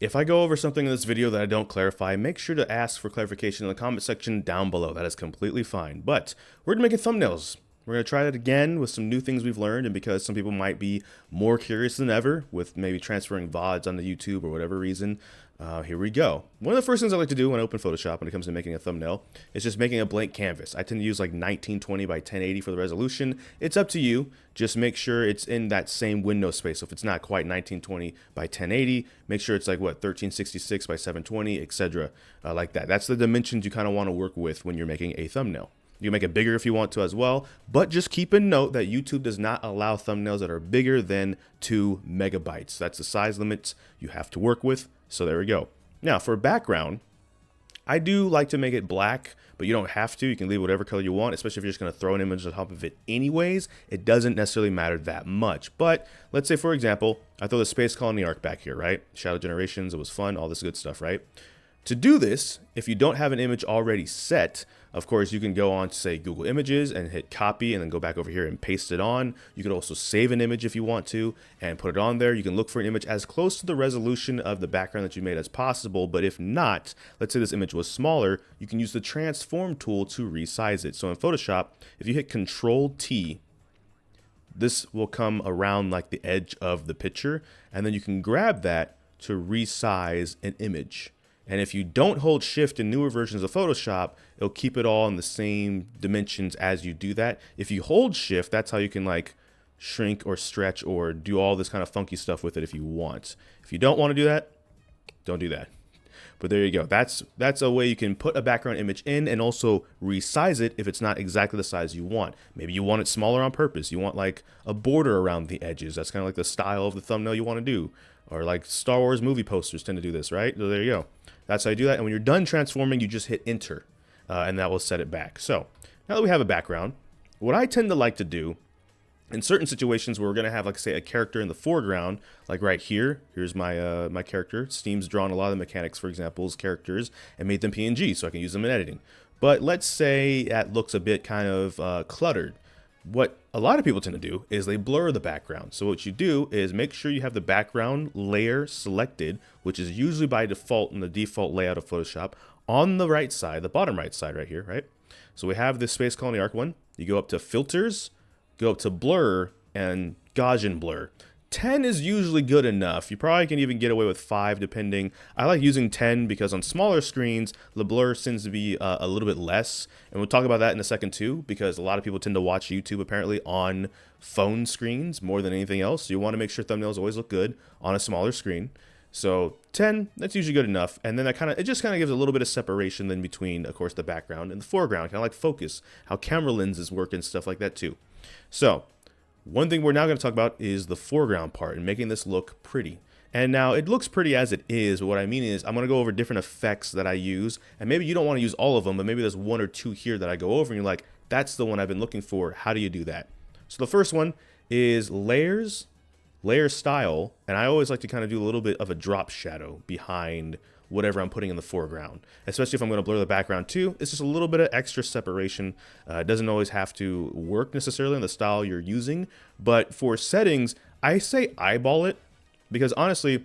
If I go over something in this video that I don't clarify, make sure to ask for clarification in the comment section down below. That is completely fine. But we're going to make thumbnails. We're going to try it again with some new things we've learned, and because some people might be more curious than ever with maybe transferring VODs onto YouTube or whatever reason, here we go. One of the first things I like to do when I open Photoshop when it comes to making a thumbnail is just making a blank canvas. I tend to use like 1920 by 1080 for the resolution. It's up to you. Just make sure it's in that same window space. So if it's not quite 1920 by 1080, make sure it's like what, 1366 by 720, etc. Like that. That's the dimensions you kind of want to work with when you're making a thumbnail. You can make it bigger if you want to as well, but just keep in note that YouTube does not allow thumbnails that are bigger than 2 megabytes. That's the size limits you have to work with. So there we go. Now for background, I do like to make it black, but you don't have to. You can leave whatever color you want, especially if you're just going to throw an image on top of it anyways. It doesn't necessarily matter that much. But let's say, for example, I throw the Space Colony Arc back here, right? Shadow Generations, it was fun, all this good stuff, right? To do this, if you don't have an image already set, of course, you can go on to say Google Images and hit copy and then go back over here and paste it on. You could also save an image if you want to and put it on there. You can look for an image as close to the resolution of the background that you made as possible. But if not, let's say this image was smaller, you can use the transform tool to resize it. So in Photoshop, if you hit Control T, this will come around like the edge of the picture, and then you can grab that to resize an image. And if you don't hold shift in newer versions of Photoshop, it'll keep it all in the same dimensions as you do that. If you hold shift, that's how you can like shrink or stretch or do all this kind of funky stuff with it if you want. If you don't want to do that, don't do that. But there you go. That's a way you can put a background image in and also resize it if it's not exactly the size you want. Maybe you want it smaller on purpose. You want like a border around the edges. That's kind of like the style of the thumbnail you want to do. Or like Star Wars movie posters tend to do this, right? So there you go. That's how you do that. And when you're done transforming, you just hit enter and that will set it back. So now that we have a background, what I tend to like to do in certain situations where we're going to have, like, say, a character in the foreground, like right here, here's my my character. Steam's drawn a lot of the mechanics, for example, as characters and made them PNG so I can use them in editing. But let's say that looks a bit kind of cluttered. What a lot of people tend to do is they blur the background. So what you do is make sure you have the background layer selected, which is usually by default in the default layout of Photoshop, on the right side, the bottom right side right here, right? So we have this Space Colony Arc one. You go up to Filters, go up to Blur, and Gaussian Blur. 10 is usually good enough. You probably can even get away with 5 depending. I like using 10 because on smaller screens, the blur tends to be a little bit less. And we'll talk about that in a second too, because a lot of people tend to watch YouTube apparently on phone screens more than anything else. So you want to make sure thumbnails always look good on a smaller screen. So 10, that's usually good enough. And then it just kind of gives a little bit of separation then between, of course, the background and the foreground, kind of like focus, how camera lenses work and stuff like that too. So one thing we're now going to talk about is the foreground part and making this look pretty. And now it looks pretty as it is, but what I mean is I'm going to go over different effects that I use, and maybe you don't want to use all of them, but maybe there's 1 or 2 here that I go over and you're like, that's the one I've been looking for. How do you do that? So the first one is layers, layer style, and I always like to kind of do a little bit of a drop shadow behind whatever I'm putting in the foreground, especially if I'm going to blur the background too. It's just a little bit of extra separation. It doesn't always have to work necessarily in the style you're using, but for settings, I say eyeball it, because honestly,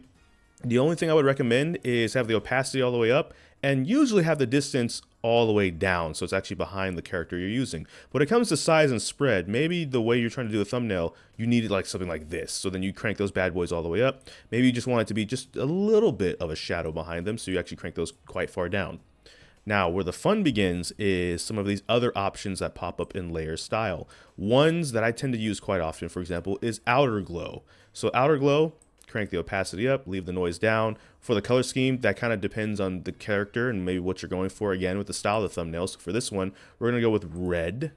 the only thing I would recommend is have the opacity all the way up and usually have the distance all the way down, so it's actually behind the character you're using. When it comes to size and spread, maybe the way you're trying to do a thumbnail, you need it like something like this. So then you crank those bad boys all the way up. Maybe you just want it to be just a little bit of a shadow behind them, so you actually crank those quite far down. Now, where the fun begins is some of these other options that pop up in layer style. Ones that I tend to use quite often, for example, is outer glow. So outer glow, crank the opacity up, leave the noise down. For the color scheme, that kind of depends on the character and maybe what you're going for, again, with the style of the thumbnail. So for this one, we're going to go with red.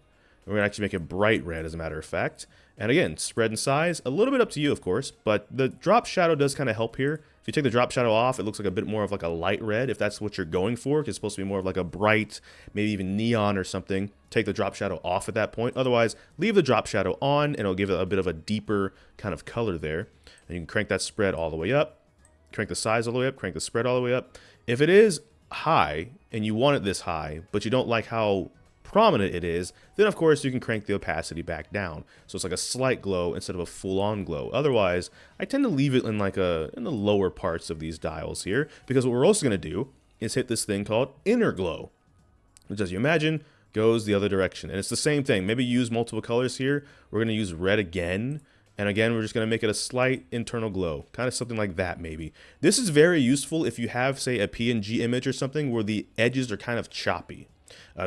We're going to actually make it bright red, as a matter of fact. And again, spread and size, a little bit up to you, of course, but the drop shadow does kind of help here. If you take the drop shadow off, it looks like a bit more of like a light red, if that's what you're going for, because it's supposed to be more of like a bright, maybe even neon or something. Take the drop shadow off at that point. Otherwise, leave the drop shadow on, and it'll give it a bit of a deeper kind of color there. And you can crank that spread all the way up, crank the size all the way up, crank the spread all the way up. If it is high, and you want it this high, but you don't like how prominent it is, then of course you can crank the opacity back down. So it's like a slight glow instead of a full-on glow. Otherwise, I tend to leave it in like in the lower parts of these dials here, because what we're also going to do is hit this thing called inner glow, which, as you imagine, goes the other direction. And it's the same thing. Maybe use multiple colors here. We're going to use red again. And again, we're just going to make it a slight internal glow, kind of something like that maybe. This is very useful if you have, say, a PNG image or something where the edges are kind of choppy.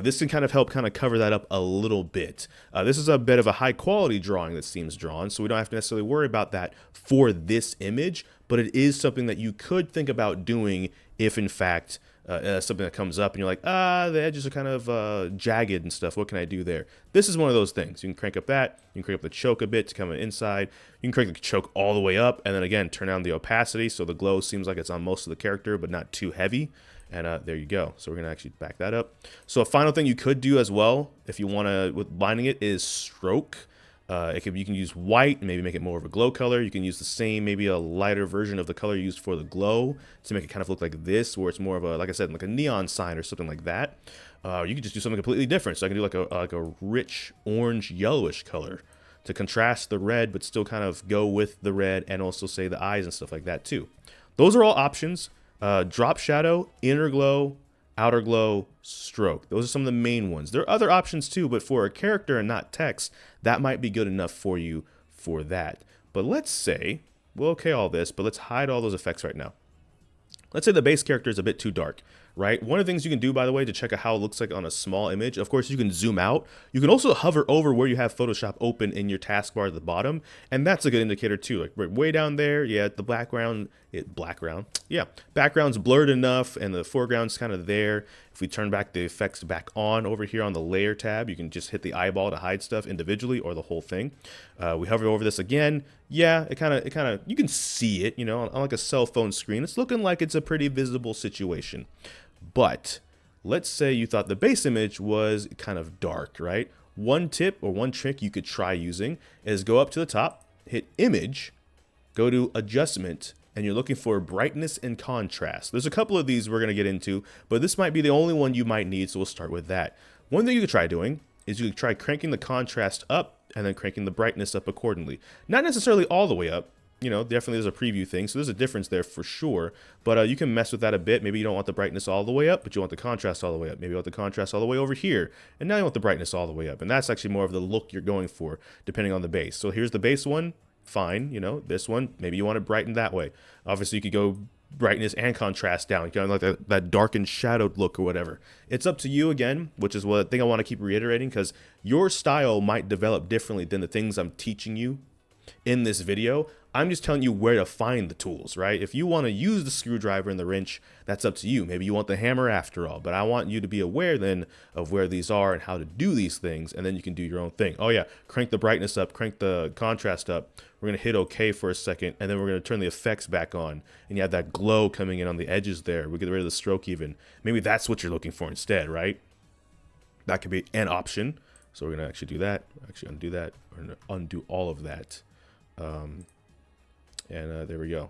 This can kind of help cover that up a little bit. This is a bit of a high quality drawing that Steam's drawn, so we don't have to necessarily worry about that for this image, but it is something that you could think about doing if in fact something that comes up and you're like, the edges are kind of jagged and stuff. What can I do there? This is one of those things. You can crank up that. You can crank up the choke a bit to come inside. You can crank the choke all the way up, and then again, turn down the opacity so the glow seems like it's on most of the character, but not too heavy. And there you go. So we're going to actually back that up. So a final thing you could do as well, if you want to, with lining it, is stroke. You can use white and maybe make it more of a glow color. You can use the same, maybe a lighter version of the color used for the glow to make it kind of look like this, where it's more of a, like I said, like a neon sign or something like that. You could just do something completely different. So I can do like a rich orange yellowish color to contrast the red, but still kind of go with the red, and also say the eyes and stuff like that too. Those are all options. Drop shadow, inner glow, outer glow, stroke. Those are some of the main ones. There are other options too, but for a character and not text, that might be good enough for you for that. But let's say, we'll okay all this, but let's hide all those effects right now. Let's say the base character is a bit too dark, right? One of the things you can do, by the way, to check out how it looks like on a small image, of course, you can zoom out. You can also hover over where you have Photoshop open in your taskbar at the bottom, and that's a good indicator too. Like right way down there, yeah, the background's blurred enough, and the foreground's kind of there. If we turn back the effects back on over here on the layer tab, you can just hit the eyeball to hide stuff individually or the whole thing. We hover over this again. Yeah, it kind of, you can see it, you know, on like a cell phone screen. It's looking like it's a pretty visible situation. But let's say you thought the base image was kind of dark, right? One tip or one trick you could try using is go up to the top, hit image, go to adjustment, and you're looking for brightness and contrast. There's a couple of these we're going to get into, but this might be the only one you might need, so we'll start with that. One thing you could try doing is you could try cranking the contrast up and then cranking the brightness up accordingly. Not necessarily all the way up. You know, definitely there's a preview thing, so there's a difference there for sure. But you can mess with that a bit. Maybe you don't want the brightness all the way up, but you want the contrast all the way up. Maybe you want the contrast all the way over here, and now you want the brightness all the way up. And that's actually more of the look you're going for, depending on the base. So here's the base one. Fine, you know, this one, maybe you want to brighten that way. Obviously, you could go brightness and contrast down, kind of like that darkened shadowed look or whatever. It's up to you again, which is what thing I want to keep reiterating, because your style might develop differently than the things I'm teaching you in this video. I'm just telling you where to find the tools, right? If you want to use the screwdriver and the wrench, that's up to you. Maybe you want the hammer after all, but I want you to be aware then of where these are and how to do these things, and then you can do your own thing. Oh yeah, crank the brightness up, crank the contrast up. We're going to hit OK for a second, and then we're going to turn the effects back on, and you have that glow coming in on the edges there. We get rid of the stroke even. Maybe that's what you're looking for instead, right? That could be an option. So we're going to actually do that. Actually undo that. We're going to undo all of that. There we go.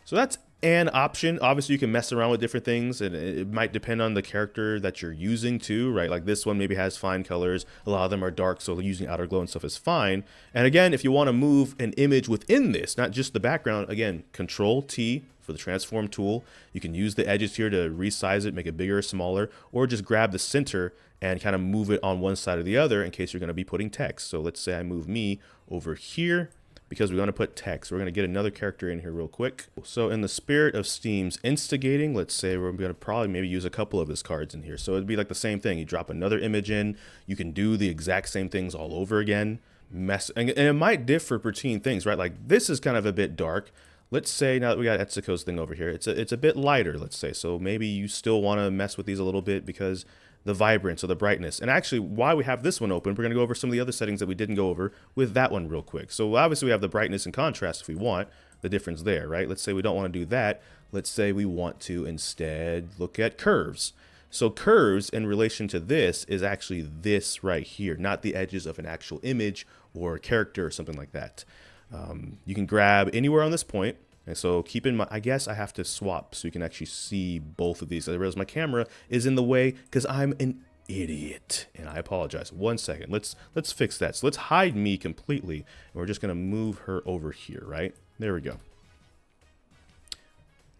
So that's an option. Obviously, you can mess around with different things, and it might depend on the character that you're using too, right? Like this one maybe has fine colors. A lot of them are dark, so using outer glow and stuff is fine. And again, if you want to move an image within this, not just the background, again, Control T for the transform tool. You can use the edges here to resize it, make it bigger or smaller, or just grab the center and kind of move it on one side or the other in case you're going to be putting text. So let's say I move me over here, because we want to put text. We're going to get another character in here real quick. So in the spirit of Steam's instigating, let's say we're going to probably maybe use a couple of his cards in here. So it'd be like the same thing. You drop another image in. You can do the exact same things all over again. And it might differ between things, right? Like this is kind of a bit dark. Let's say now that we got Etsuko's thing over here, it's a bit lighter, let's say. So maybe you still want to mess with these a little bit because the vibrance or the brightness. And actually, while we have this one open, we're going to go over some of the other settings that we didn't go over with that one real quick. So obviously we have the brightness and contrast if we want, the difference there, right? Let's say we don't want to do that. Let's say we want to instead look at curves. So curves in relation to this is actually this right here, not the edges of an actual image or a character or something like that. You can grab anywhere on this point. And so keep in mind, I guess I have to swap so you can actually see both of these. I realize my camera is in the way because I'm an idiot. And I apologize. 1 second. Let's fix that. So let's hide me completely. And we're just going to move her over here, right? There we go.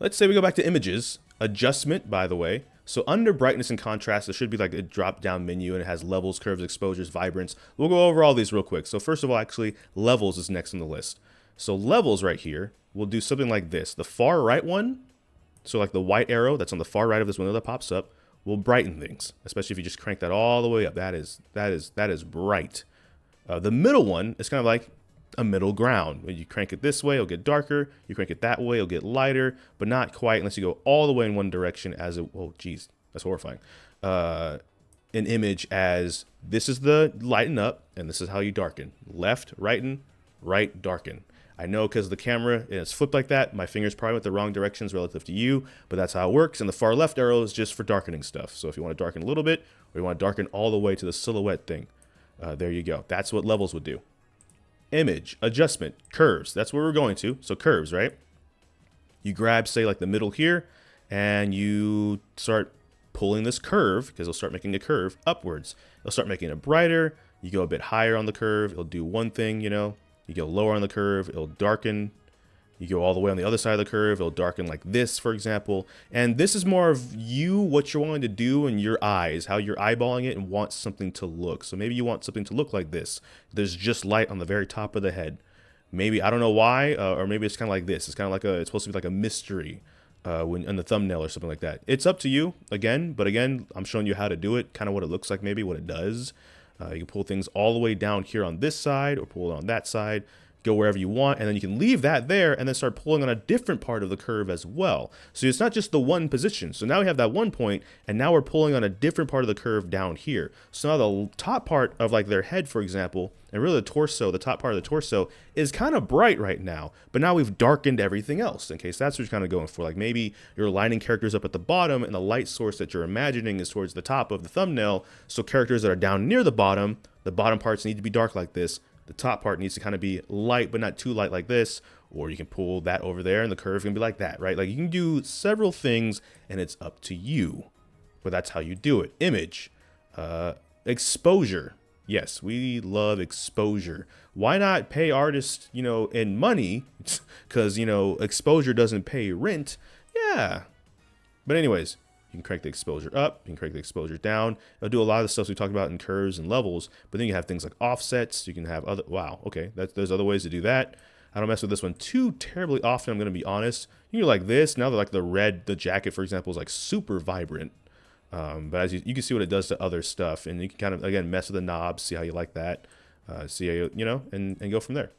Let's say we go back to images. Adjustment, by the way. So under brightness and contrast, there should be like a drop-down menu, and it has levels, curves, exposures, vibrance. We'll go over all these real quick. So first of all, actually, levels is next on the list. So levels right here, we'll do something like this. The far right one, so like the white arrow that's on the far right of this window that pops up, will brighten things, especially if you just crank that all the way up. That is bright. The middle one is kind of like a middle ground. When you crank it this way, it'll get darker. You crank it that way, it'll get lighter, but not quite unless you go all the way in one direction as it, oh geez, that's horrifying. An image as this is the lighten up, and this is how you darken. Left, righten, right, darken. I know because the camera is flipped like that, my fingers probably went the wrong directions relative to you, but that's how it works. And the far left arrow is just for darkening stuff. So if you want to darken a little bit, or you want to darken all the way to the silhouette thing, there you go. That's what levels would do. Image, adjustment, curves. That's where we're going to. So curves, right? You grab, say, like the middle here, and you start pulling this curve, because it'll start making a curve upwards. It'll start making it brighter. You go a bit higher on the curve. It'll do one thing, you know. You go lower on the curve. It'll darken. You go all the way on the other side of the curve. It'll darken like this, for example. And this is more of you, what you're wanting to do, and your eyes, how you're eyeballing it and want something to look. So maybe you want something to look like this. There's just light on the very top of the head. Maybe, I don't know why, or maybe it's kind of like this. It's kind of like it's supposed to be like a mystery when in the thumbnail or something like that. It's up to you, again. But again, I'm showing you how to do it, kind of what it looks like, maybe what it does. You can pull things all the way down here on this side or pull it on that side. Go wherever you want, and then you can leave that there and then start pulling on a different part of the curve as well. So it's not just the one position. So now we have that one point, and now we're pulling on a different part of the curve down here. So now the top part of like their head, for example, and really the torso, the top part of the torso is kind of bright right now, but now we've darkened everything else in case that's what you're kind of going for. Like maybe you're lining characters up at the bottom and the light source that you're imagining is towards the top of the thumbnail. So characters that are down near the bottom parts need to be dark like this. The top part needs to kind of be light, but not too light like this. Or you can pull that over there and the curve can be like that, right? Like you can do several things and it's up to you. But that's how you do it. Image. Exposure. Yes, we love exposure. Why not pay artists, you know, in money? Because, you know, exposure doesn't pay rent. Yeah. But anyways, you can crank the exposure up, you can crank the exposure down. It'll do a lot of the stuff we talked about in curves and levels, but then you have things like offsets. You can have other, wow, okay, there's other ways to do that. I don't mess with this one too terribly often, I'm going to be honest. You can do like this. Now that like the jacket, for example, is like super vibrant. But as you can see what it does to other stuff, and you can kind of, again, mess with the knobs, see how you like that, see how you know, and go from there.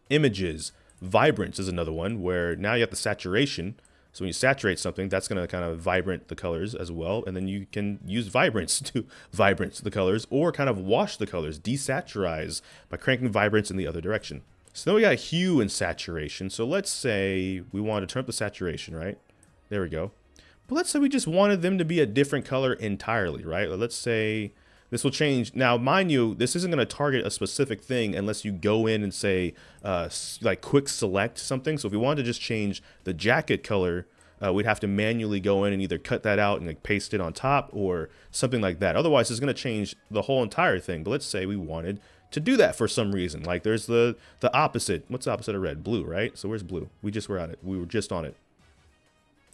Images, vibrance is another one where now you have the saturation. So when you saturate something, that's going to kind of vibrant the colors as well. And then you can use vibrance to vibrance the colors or kind of wash the colors, desaturize by cranking vibrance in the other direction. So then we got hue and saturation. So let's say we want to turn up the saturation, right? There we go. But let's say we just wanted them to be a different color entirely, right? Let's say this will change. Now, mind you, this isn't going to target a specific thing unless you go in and say, like quick select something. So if we wanted to just change the jacket color, we'd have to manually go in and either cut that out and like paste it on top or something like that. Otherwise, it's going to change the whole entire thing. But let's say we wanted to do that for some reason. Like there's the opposite. What's the opposite of red? Blue, right? So where's blue? We just were at it. We were just on it.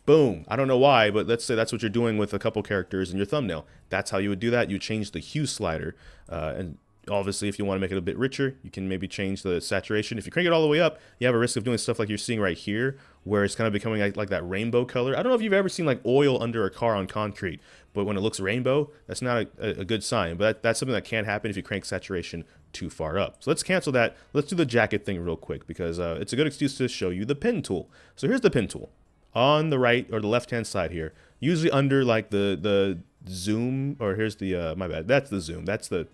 Boom. I don't know why, but let's say that's what you're doing with a couple characters in your thumbnail. That's how you would do that. You change the hue slider. And obviously, if you want to make it a bit richer, you can maybe change the saturation. If you crank it all the way up, you have a risk of doing stuff like you're seeing right here, where it's kind of becoming like that rainbow color. I don't know if you've ever seen like oil under a car on concrete, but when it looks rainbow, that's not a good sign. But that's something that can happen if you crank saturation too far up. So let's cancel that. Let's do the jacket thing real quick because it's a good excuse to show you the pen tool. So here's the pen tool. On the right or the left-hand side here, usually under like the zoom, or here's the, my bad, that's the zoom, that's the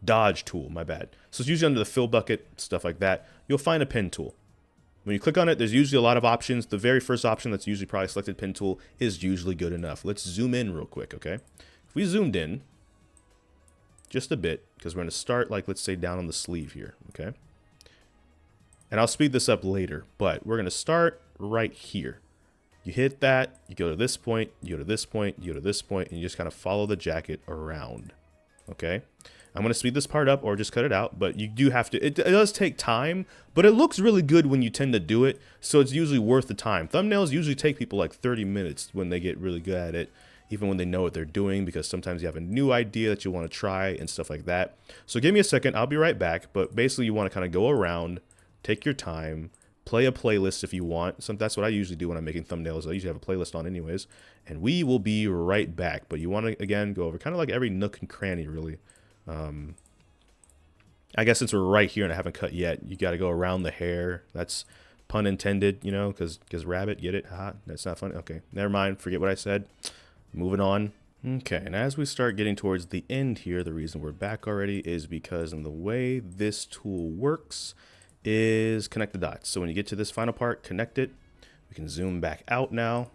dodge tool, my bad. So it's usually under the fill bucket, stuff like that. You'll find a pen tool. When you click on it, there's usually a lot of options. The very first option that's usually probably selected pen tool is usually good enough. Let's zoom in real quick, okay? If we zoomed in just a bit, because we're going to start like, let's say down on the sleeve here, okay? And I'll speed this up later, but we're going to start right here. You hit that, you go to this point, you go to this point, you go to this point, and you just kind of follow the jacket around. Okay? I'm going to speed this part up or just cut it out, but you do have to, it does take time, but it looks really good when you tend to do it, so it's usually worth the time. Thumbnails usually take people like 30 minutes when they get really good at it, even when they know what they're doing, because sometimes you have a new idea that you want to try and stuff like that. So give me a second, I'll be right back, but basically you want to kind of go around, take your time, play a playlist if you want. That's what I usually do when I'm making thumbnails. I usually have a playlist on anyways, and we will be right back. But you want to, again, go over kind of like every nook and cranny, really. I guess since we're right here and I haven't cut yet, you got to go around the hair. That's pun intended, you know, because rabbit, get it? Haha, that's not funny. Okay, never mind. Forget what I said. Moving on. Okay, and as we start getting towards the end here, the reason we're back already is because in the way this tool works is connect the dots. So when you get to this final part, connect it. We can zoom back out now.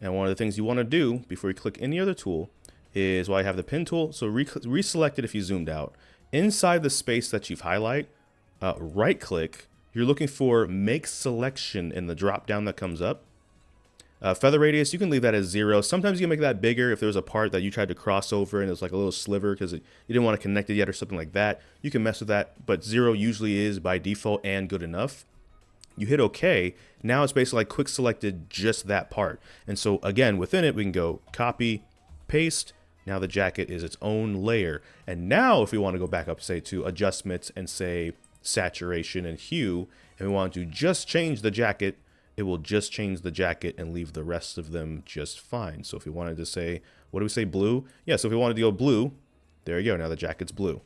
And one of the things you want to do before you click any other tool is, while I have the pen tool, so reselect it if you zoomed out. Inside the space that you've highlighted, right click, you're looking for make selection in the drop down that comes up. Feather radius, you can leave that as 0. Sometimes you can make that bigger if there's a part that you tried to cross over and it's like a little sliver because you didn't want to connect it yet or something like that. You can mess with that, but 0 usually is by default and good enough. You hit OK. Now it's basically like quick selected just that part. And so again, within it, we can go copy, paste. Now the jacket is its own layer. And now if we want to go back up, say, to adjustments and say saturation and hue, and we want to just change the jacket, it will just change the jacket and leave the rest of them just fine. So if we wanted to say, what do we say, blue? Yeah, so if we wanted to go blue, there you go. Now the jacket's blue.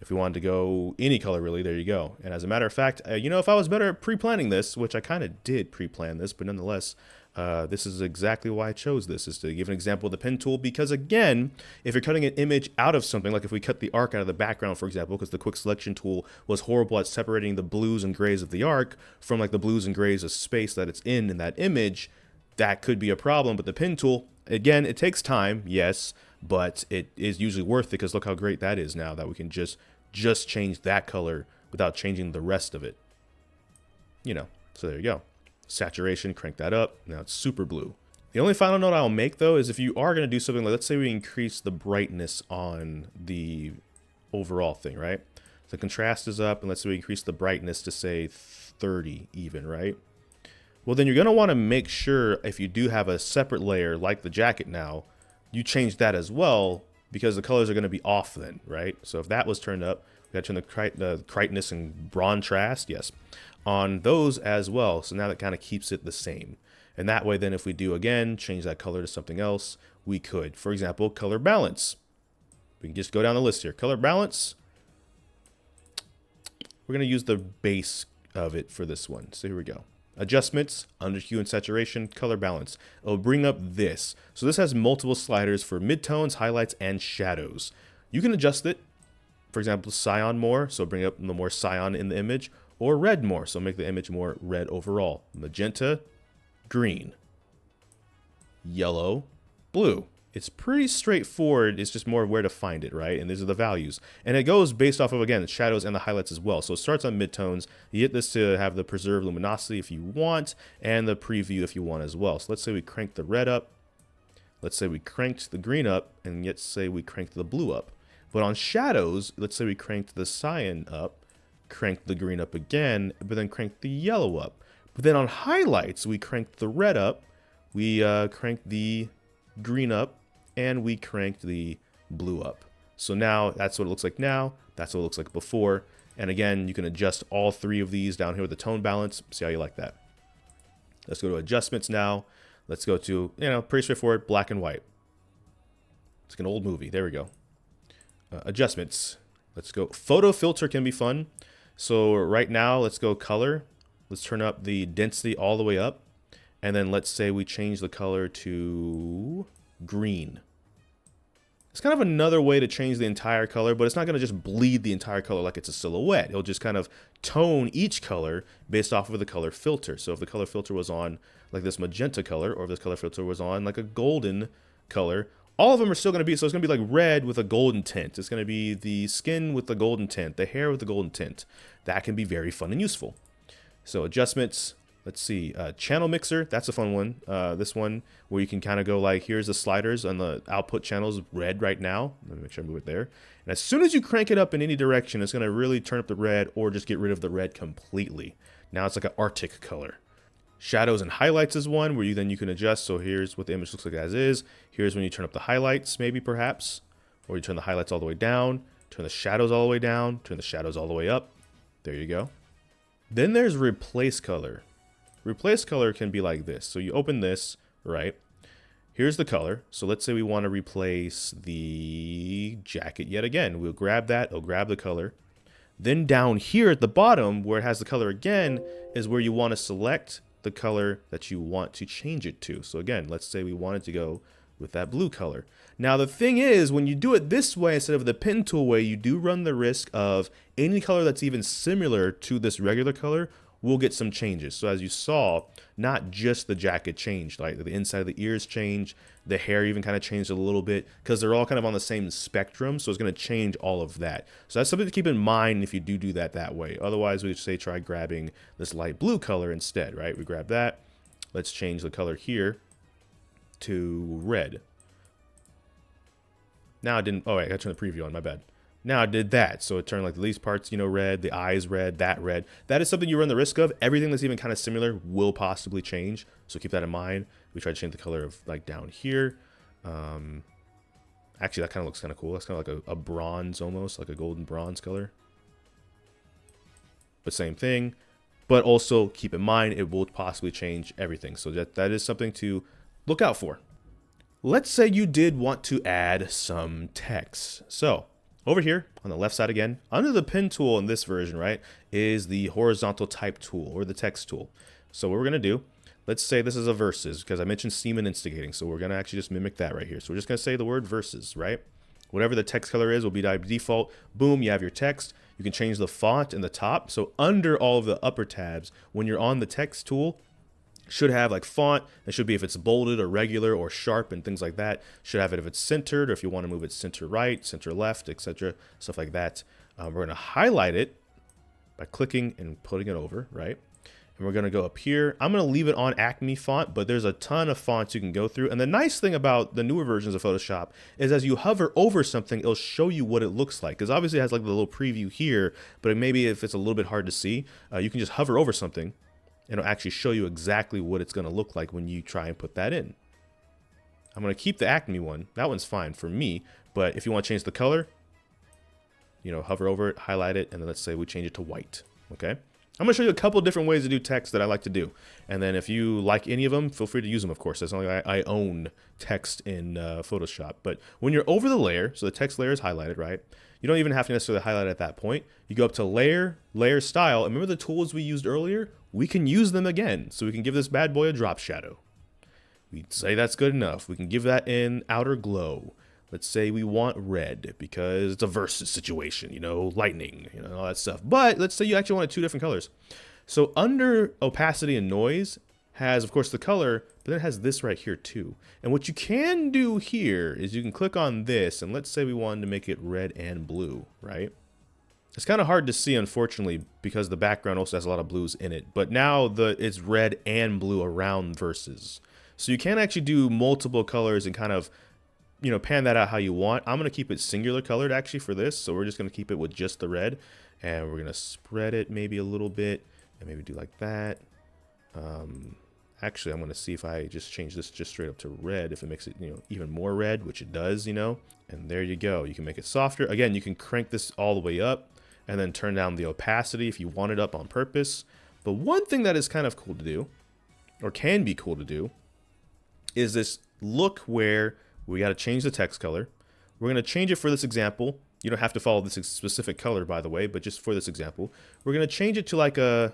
If we wanted to go any color, really, there you go. And as a matter of fact, you know, if I was better at pre-planning this, which I kind of did pre-plan this, but nonetheless, this is exactly why I chose this, is to give an example of the pen tool, because again, if you're cutting an image out of something, like if we cut the arc out of the background, for example, because the quick selection tool was horrible at separating the blues and grays of the arc from like the blues and grays of space that it's in that image, that could be a problem. But the pen tool, again, it takes time, yes, but it is usually worth it, because look how great that is now that we can just change that color without changing the rest of it. You know, so there you go. Saturation, crank that up. Now it's super blue. The only final note I'll make though is if you are going to do something like, let's say we increase the brightness on the overall thing, right? The contrast is up, and let's say we increase the brightness to say 30 even, right? Well, then you're going to want to make sure, if you do have a separate layer like the jacket now, you change that as well, because the colors are going to be off then, right? So if that was turned up, we got to turn the brightness and contrast, yes, on those as well. So now that kind of keeps it the same. And that way then if we do again change that color to something else, we could. For example, color balance. We can just go down the list here. Color balance. We're going to use the base of it for this one. So here we go. Adjustments, under hue and saturation, color balance. It'll bring up this. So this has multiple sliders for midtones, highlights, and shadows. You can adjust it. For example, cyan more, so bring up the more cyan in the image, or red more, so make the image more red overall. Magenta, green, yellow, blue. It's pretty straightforward. It's just more where to find it, right? And these are the values. And it goes based off of, again, the shadows and the highlights as well. So it starts on midtones. You get this to have the preserve luminosity if you want, and the preview if you want as well. So let's say we crank the red up. Let's say we cranked the green up, and let's say we cranked the blue up. But on shadows, let's say we cranked the cyan up, cranked the green up again, but then cranked the yellow up. But then on highlights, we cranked the red up, we cranked the green up, and we cranked the blue up. So now that's what it looks like now. That's what it looks like before. And again, you can adjust all three of these down here with the tone balance. See how you like that. Let's go to adjustments now. Let's go to, you know, pretty straightforward, black and white. It's like an old movie. There we go. Adjustments. Let's go. Photo filter can be fun. So right now, let's go color. Let's turn up the density all the way up. And then let's say we change the color to green. It's kind of another way to change the entire color, but it's not going to just bleed the entire color like it's a silhouette. It'll just kind of tone each color based off of the color filter. So if the color filter was on like this magenta color, or if this color filter was on like a golden color, all of them are still going to be, so it's going to be like red with a golden tint. It's going to be the skin with the golden tint, the hair with the golden tint. That can be very fun and useful. So adjustments, Let's see, channel mixer, that's a fun one. This one where you can kind of go like, here's the sliders on the output channels red right now. Let me make sure I move it there. And as soon as you crank it up in any direction, it's going to really turn up the red or just get rid of the red completely. Now it's like an Arctic color. Shadows and highlights is one where you can adjust. So here's what the image looks like as is. Here's when you turn up the highlights, maybe perhaps, or you turn the highlights all the way down, turn the shadows all the way down, turn the shadows all the way up. There you go. Then there's replace color. Replace color can be like this. So you open this, right? Here's the color. So let's say we want to replace the jacket yet again. We'll grab that, it'll grab the color. Then down here at the bottom where it has the color again is where you want to select the color that you want to change it to. So again, let's say we wanted to go with that blue color. Now the thing is, when you do it this way instead of the pen tool way, you do run the risk of any color that's even similar to this regular color will get some changes. So as you saw, not just the jacket changed, like the inside of the ears changed, the hair even kind of changed a little bit because they're all kind of on the same spectrum. So it's going to change all of that. So that's something to keep in mind if you do that way. Otherwise, we would say try grabbing this light blue color instead, right? We grab that. Let's change the color here to red. Now I didn't, oh wait, I got to turn the preview on, my bad. Now I did that, so it turned like these parts, you know, red, the eyes red, that red. That is something you run the risk of. Everything that's even kind of similar will possibly change, so keep that in mind. We try to change the color of like down here. Actually, that kind of looks kind of cool. That's kind of like a bronze almost, like a golden bronze color. But same thing, but also keep in mind it will possibly change everything. So that is something to look out for. Let's say you did want to add some text. So over here on the left side again, under the pen tool in this version, right, is the horizontal type tool or the text tool. So what we're going to do, let's say this is a verses because I mentioned semen instigating. So we're going to actually just mimic that right here. So we're just going to say the word verses, right? Whatever the text color is will be by default. Boom, you have your text. You can change the font in the top. So under all of the upper tabs, when you're on the text tool, should have like font. It should be if it's bolded or regular or sharp and things like that. Should have it if it's centered or if you want to move it center right, center left, etc. Stuff like that. We're going to highlight it by clicking and putting it over, right? And we're going to go up here. I'm going to leave it on Acme font, but there's a ton of fonts you can go through. And the nice thing about the newer versions of Photoshop is as you hover over something, it'll show you what it looks like. Because obviously it has like the little preview here, but maybe if it's a little bit hard to see, you can just hover over something. It'll actually show you exactly what it's going to look like when you try and put that in. I'm going to keep the Acme one. That one's fine for me. But if you want to change the color, you know, hover over it, highlight it, and then let's say we change it to white. Okay. I'm going to show you a couple different ways to do text that I like to do. And then if you like any of them, feel free to use them, of course. It's not like I own text in Photoshop. But when you're over the layer, so the text layer is highlighted, right? You don't even have to necessarily highlight it at that point. You go up to layer, layer style. And remember the tools we used earlier? We can use them again. So we can give this bad boy a drop shadow. We'd say that's good enough. We can give that an outer glow. Let's say we want red because it's a versus situation, you know, lightning, you know, all that stuff. But let's say you actually wanted two different colors. So under opacity and noise has, of course, the color, but then it has this right here too. And what you can do here is you can click on this, and let's say we wanted to make it red and blue, right? It's kind of hard to see, unfortunately, because the background also has a lot of blues in it. But now it's red and blue around verses. So you can actually do multiple colors and kind of, you know, pan that out how you want. I'm going to keep it singular colored actually for this. So we're just going to keep it with just the red, and we're going to spread it maybe a little bit and maybe do like that. Actually, I'm going to see if I just change this just straight up to red, if it makes it, you know, even more red, which it does, you know, and there you go. You can make it softer. Again, you can crank this all the way up and then turn down the opacity if you want it up on purpose. But one thing that is kind of cool to do, or can be cool to do, is this look where we got to change the text color. We're going to change it for this example. You don't have to follow this specific color, by the way, but just for this example, we're going to change it to like a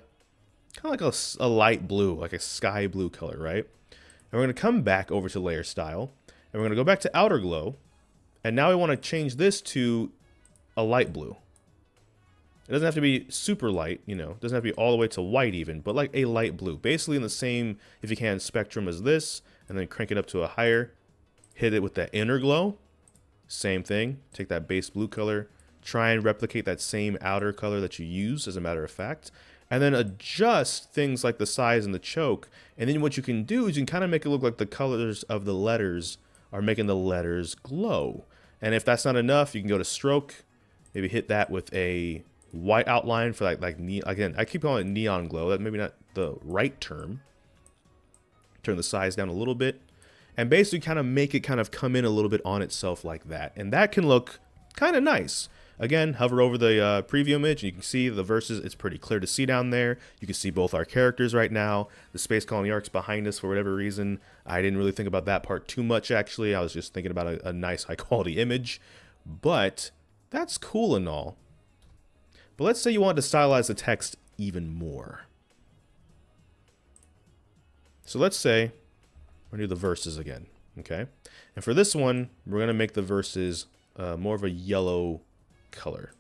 kind of like a light blue, like a sky blue color, right? And we're going to come back over to layer style, and we're going to go back to outer glow. And now we want to change this to a light blue. It doesn't have to be super light, you know, it doesn't have to be all the way to white even, but like a light blue, basically in the same, if you can, spectrum as this, and then crank it up to a higher, hit it with that inner glow. Same thing, take that base blue color, try and replicate that same outer color that you use, as a matter of fact, and then adjust things like the size and the choke. And then what you can do is you can kind of make it look like the colors of the letters are making the letters glow. And if that's not enough, you can go to stroke, maybe hit that with a white outline for again, I keep calling it neon glow. That maybe not the right term. Turn the size down a little bit, and basically kind of make it kind of come in a little bit on itself like that. And that can look kind of nice. Again, hover over the preview image, and you can see the verses. It's pretty clear to see down there. You can see both our characters right now. The Space Colony Arc's behind us for whatever reason. I didn't really think about that part too much, actually. I was just thinking about a nice, high-quality image. But that's cool and all. But let's say you wanted to stylize the text even more. So let's say we're going to do the verses again, okay? And for this one, we're going to make the verses more of a yellow color.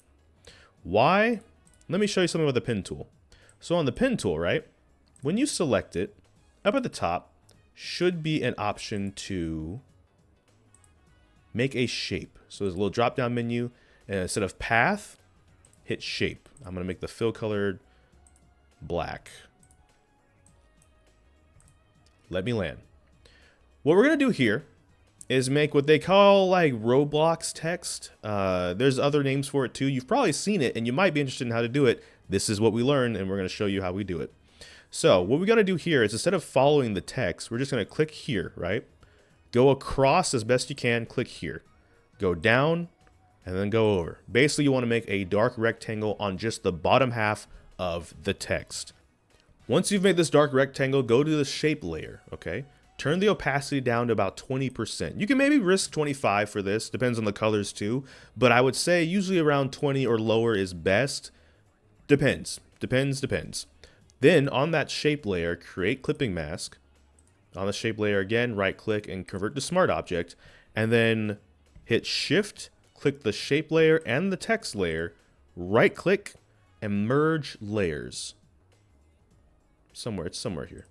Why? Let me show you something with the pen tool. So on the pen tool, right, when you select it, up at the top should be an option to make a shape. So there's a little drop-down menu, and instead of path, hit shape. I'm going to make the fill colored black. Let me land. What we're going to do here is make what they call like Roblox text. There's other names for it too. You've probably seen it and you might be interested in how to do it. This is what we learned and we're going to show you how we do it. So what we got to do here is instead of following the text, we're just going to click here, right? Go across as best you can, click here. Go down and then go over. Basically, you want to make a dark rectangle on just the bottom half of the text. Once you've made this dark rectangle, go to the shape layer, okay? Turn the opacity down to about 20%. You can maybe risk 25 for this, depends on the colors too, but I would say usually around 20 or lower is best. Depends. Then on that shape layer, create clipping mask. On the shape layer again, right click and convert to smart object, and then hit shift, click the shape layer and the text layer, right click and merge layers. It's somewhere here.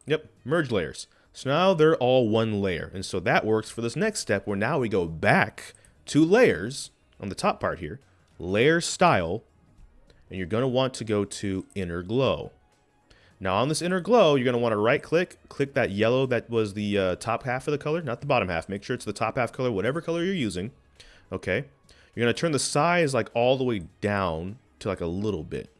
Yep, merge layers. So now they're all one layer. And so that works for this next step where now we go back to layers on the top part here, layer style, and you're going to want to go to inner glow. Now on this inner glow, you're going to want to right click that yellow that was the top half of the color, not the bottom half. Make sure it's the top half color, whatever color you're using. Okay. You're going to turn the size like all the way down to like a little bit.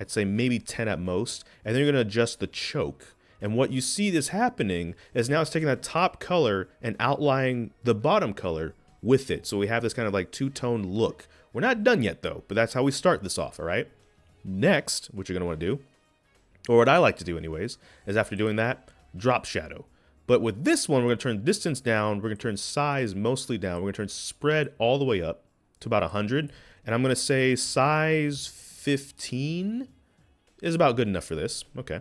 I'd say maybe 10 at most, and then you're going to adjust the choke. And what you see this happening is now it's taking that top color and outlining the bottom color with it. So we have this kind of like two-tone look. We're not done yet though, but that's how we start this off, all right? Next, what you're going to want to do, or what I like to do anyways, is after doing that, drop shadow. But with this one, we're going to turn distance down, we're going to turn size mostly down, we're going to turn spread all the way up to about 100, and I'm going to say size 15 is about good enough for this. Okay.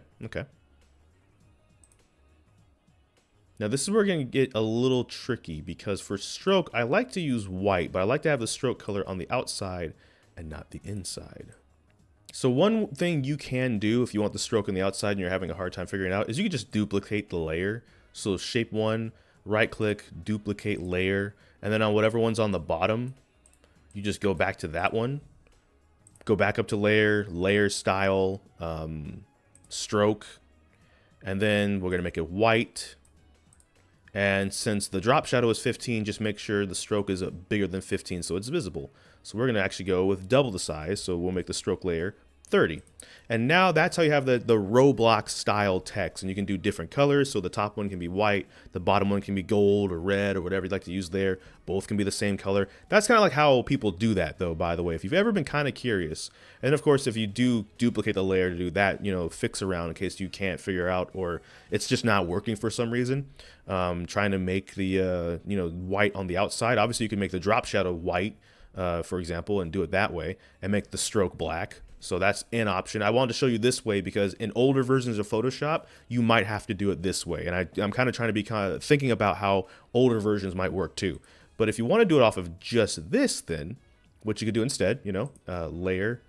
Now this is where we're going to get a little tricky because for stroke, I like to use white, but I like to have the stroke color on the outside and not the inside. So one thing you can do if you want the stroke on the outside and you're having a hard time figuring it out is you can just duplicate the layer. So shape one, right click, duplicate layer, and then on whatever one's on the bottom, you just go back to that one. Go back up to layer style, stroke, and then we're going to make it white. And since the drop shadow is 15, just make sure the stroke is bigger than 15 so it's visible. So we're going to actually go with double the size, so we'll make the stroke layer 30. And now that's how you have the Roblox style text, and you can do different colors. So the top one can be white, the bottom one can be gold or red or whatever you'd like to use there. Both can be the same color. That's kind of like how people do that though, by the way, if you've ever been kind of curious. And of course, if you do duplicate the layer to do that, you know, fix around in case you can't figure out or it's just not working for some reason. Trying to make the, you know, white on the outside. Obviously you can make the drop shadow white, for example, and do it that way and make the stroke black. So that's an option. I wanted to show you this way because in older versions of Photoshop, you might have to do it this way. And I'm kind of trying to be kind of thinking about how older versions might work too. But if you want to do it off of just this, then what you could do instead, you know, layer,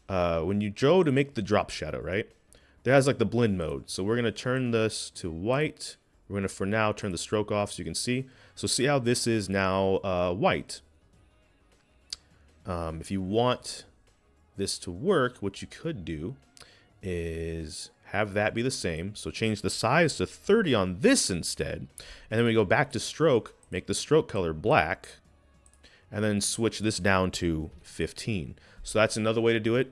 when you go to make the drop shadow, right? There has like the blend mode. So we're going to turn this to white. We're going to, for now, turn the stroke off so you can see. So see how this is now white. If you want this to work, what you could do is have that be the same. So change the size to 30 on this instead. And then we go back to stroke, make the stroke color black, and then switch this down to 15. So that's another way to do it.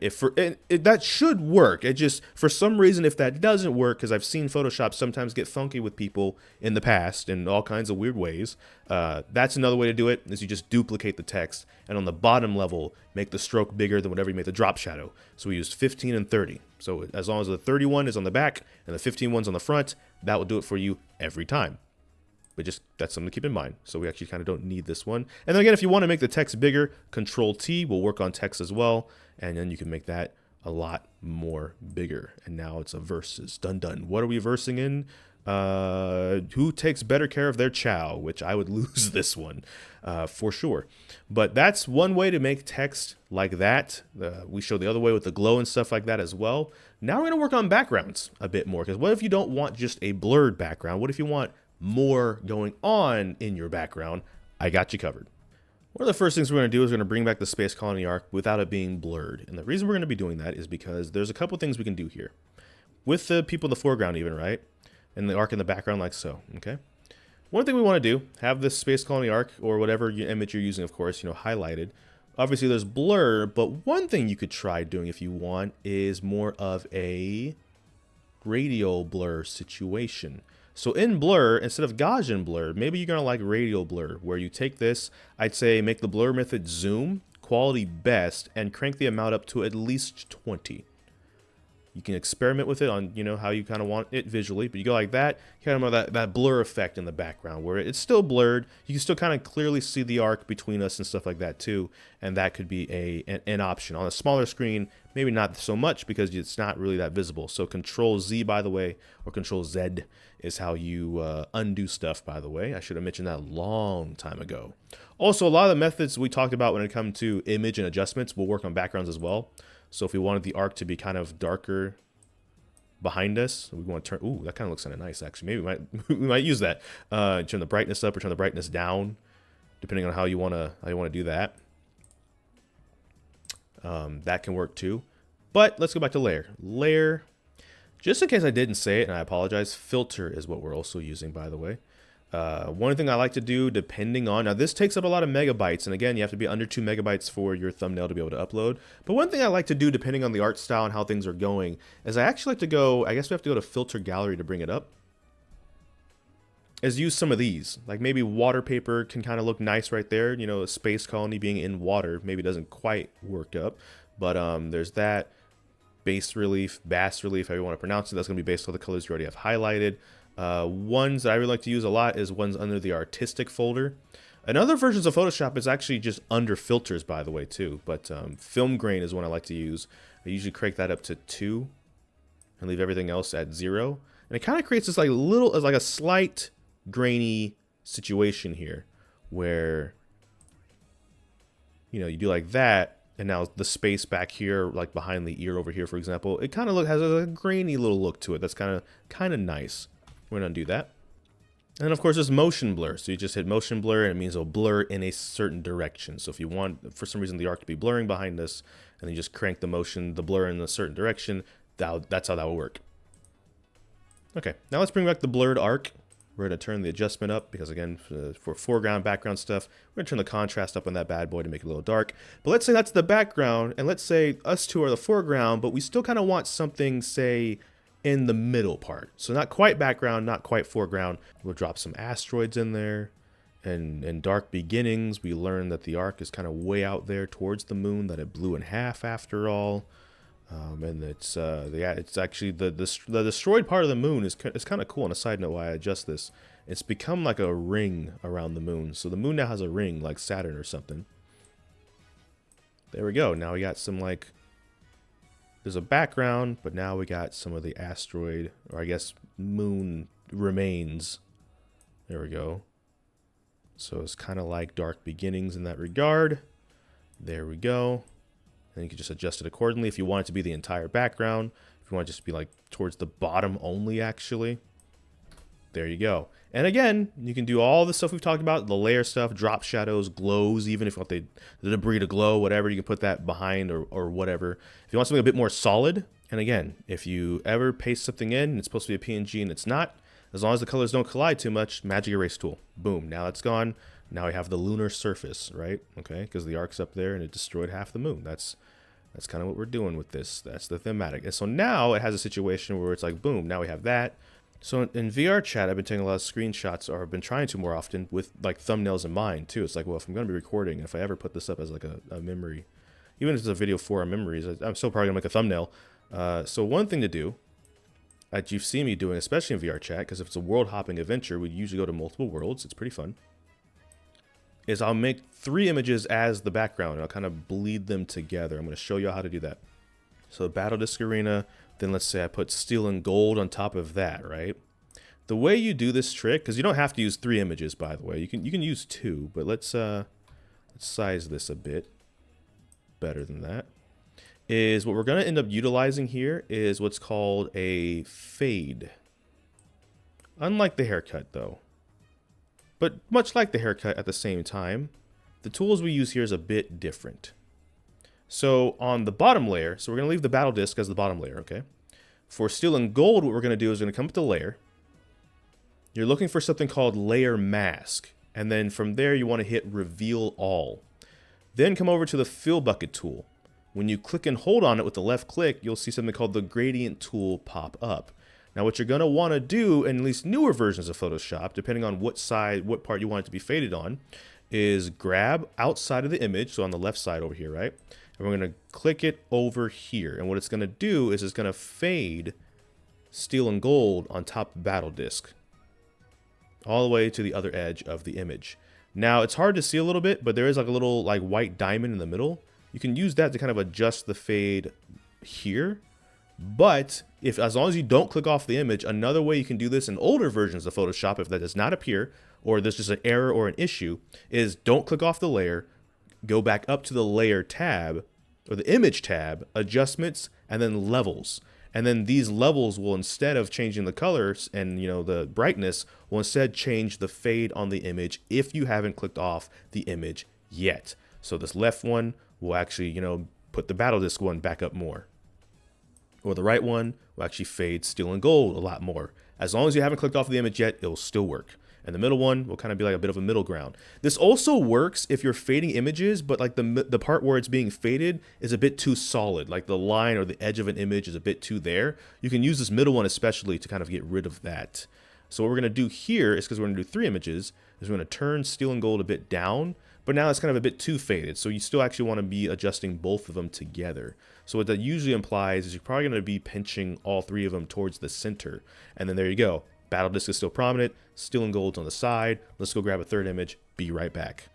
That should work. It just, for some reason, if that doesn't work, because I've seen Photoshop sometimes get funky with people in the past in all kinds of weird ways, that's another way to do it, is you just duplicate the text, and on the bottom level, make the stroke bigger than whatever you make the drop shadow. So we used 15 and 30. So as long as the 31 is on the back and the 15 one's on the front, that will do it for you every time. But just, that's something to keep in mind. So we actually kind of don't need this one. And then again, if you want to make the text bigger, Control T will work on text as well. And then you can make that a lot more bigger. And now it's a versus. Dun dun. What are we versing in? Who takes better care of their chow? Which I would lose this one for sure. But that's one way to make text like that. We showed the other way with the glow and stuff like that as well. Now we're going to work on backgrounds a bit more. Because what if you don't want just a blurred background? What if you want more going on in your background? I got you covered. One of the first things we're going to do is we're going to bring back the Space Colony arc without it being blurred. And the reason we're going to be doing that is because there's a couple things we can do here. With the people in the foreground even, right? And the arc in the background like so, okay? One thing we want to do, have this Space Colony arc, or whatever image you're using, of course, highlighted. Obviously there's blur, but one thing you could try doing if you want is more of a radial blur situation. So in blur, instead of Gaussian blur, maybe you're going to like radial blur, where you take this, I'd say make the blur method zoom, quality best, and crank the amount up to at least 20. You can experiment with it on, how you kind of want it visually, but you go like that, you kind of have that blur effect in the background where it's still blurred. You can still kind of clearly see the arc between us and stuff like that too, and that could be an option. On a smaller screen, maybe not so much because it's not really that visible. So Control Z, by the way, or Control Z is how you undo stuff, by the way. I should have mentioned that a long time ago. Also, a lot of the methods we talked about when it comes to image and adjustments will work on backgrounds as well. So if we wanted the arc to be kind of darker behind us, we want to turn, ooh, that kind of looks kind of nice actually. Maybe we might use that. Turn the brightness up or turn the brightness down, depending on how you want to do that. That can work too. But let's go back to layer. Layer, just in case I didn't say it, and I apologize, filter is what we're also using, by the way. One thing I like to do, depending on, now this takes up a lot of megabytes, and again, you have to be under 2 megabytes for your thumbnail to be able to upload. But one thing I like to do, depending on the art style and how things are going, is I actually like to go, I guess we have to go to filter gallery to bring it up, is use some of these. Like maybe water paper can kind of look nice right there. A space colony being in water maybe doesn't quite work up, but there's that. Base relief, bas relief, however you want to pronounce it. That's going to be based on the colors you already have highlighted. Ones that I really like to use a lot is ones under the artistic folder. And other versions of Photoshop is actually just under filters, by the way, too. But film grain is one I like to use. I usually crank that up to 2 and leave everything else at 0. And it kind of creates this like a slight grainy situation here where, you do like that. And now the space back here, like behind the ear over here, for example, it kind of has a grainy little look to it. That's kind of nice. We're going to undo that. And of course, there's motion blur. So you just hit motion blur, and it means it'll blur in a certain direction. So if you want, for some reason, the arc to be blurring behind us, and you just crank the blur in a certain direction, that's how that will work. Okay, now let's bring back the blurred arc. We're going to turn the adjustment up because, again, for foreground, background stuff, we're going to turn the contrast up on that bad boy to make it a little dark. But let's say that's the background, and let's say us two are the foreground, but we still kind of want something, say, in the middle part. So not quite background, not quite foreground. We'll drop some asteroids in there. And in Dark Beginnings, we learn that the arc is kind of way out there towards the moon, that it blew in half after all. And it's actually the destroyed part of the moon is kind of cool. On a side note, why I adjust this, it's become like a ring around the moon. So the moon now has a ring like Saturn or something. There we go. Now we got some there's a background, but now we got some of the asteroid, or I guess moon remains. There we go. So it's kind of like Dark Beginnings in that regard. There we go. And you can just adjust it accordingly if you want it to be the entire background. If you want it just to be like towards the bottom only, actually. There you go. And again, you can do all the stuff we've talked about, the layer stuff, drop shadows, glows, even if you want the debris to glow, whatever, you can put that behind or whatever. If you want something a bit more solid, and again, if you ever paste something in and it's supposed to be a PNG and it's not, as long as the colors don't collide too much, magic erase tool. Boom, now it's gone. Now we have the lunar surface, right? Okay, because the ark's up there and it destroyed half the moon. That's kind of what we're doing with this. That's the thematic. And so now it has a situation where it's like, boom, now we have that. So in VR chat, I've been taking a lot of screenshots, or I've been trying to more often, with like thumbnails in mind too. It's like, well, if I'm going to be recording, if I ever put this up as like a memory, even if it's a video for our memories, I'm still probably going to make a thumbnail. So one thing to do, that you've seen me doing, especially in VR chat, because if it's a world hopping adventure, we usually go to multiple worlds. It's pretty fun. Is I'll make 3 images as the background. And I'll kind of bleed them together. I'm going to show you how to do that. So Battle Disc Arena, then let's say I put steel and gold on top of that, right? The way you do this trick, because you don't have to use 3 images, by the way. You can use 2, but let's size this a bit better than that. Is what we're going to end up utilizing here is what's called a fade. Unlike the haircut, though. But much like the haircut at the same time, the tools we use here is a bit different. So on the bottom layer, so we're going to leave the battle disc as the bottom layer, okay? For steel and gold, what we're going to do is we're going to come up to layer. You're looking for something called layer mask. And then from there, you want to hit reveal all. Then come over to the fill bucket tool. When you click and hold on it with the left click, you'll see something called the gradient tool pop up. Now what you're going to want to do, in at least newer versions of Photoshop, depending on what part you want it to be faded on, is grab outside of the image, so on the left side over here, right? And we're going to click it over here. And what it's going to do is it's going to fade steel and gold on top of battle disc, all the way to the other edge of the image. Now it's hard to see a little bit, but there is like a little like white diamond in the middle. You can use that to kind of adjust the fade here. But as long as you don't click off the image, another way you can do this in older versions of Photoshop, if that does not appear, or there's just an error or an issue, is don't click off the layer, go back up to the layer tab, or the image tab, adjustments, and then levels. And then these levels will, instead of changing the colors and the brightness, will instead change the fade on the image if you haven't clicked off the image yet. So this left one will actually, put the battle disc one back up more. Or the right one will actually fade steel and gold a lot more. As long as you haven't clicked off the image yet, it'll still work. And the middle one will kind of be like a bit of a middle ground. This also works if you're fading images, but like the part where it's being faded is a bit too solid. Like the line or the edge of an image is a bit too there. You can use this middle one especially to kind of get rid of that. So what we're going to do here is, because we're going to do 3 images, is we're going to turn steel and gold a bit down. But now it's kind of a bit too faded, so you still actually want to be adjusting both of them together. So what that usually implies is you're probably going to be pinching all 3 of them towards the center. And then there you go. Battle disc is still prominent, steel and gold's on the side. Let's go grab a 3rd image, be right back.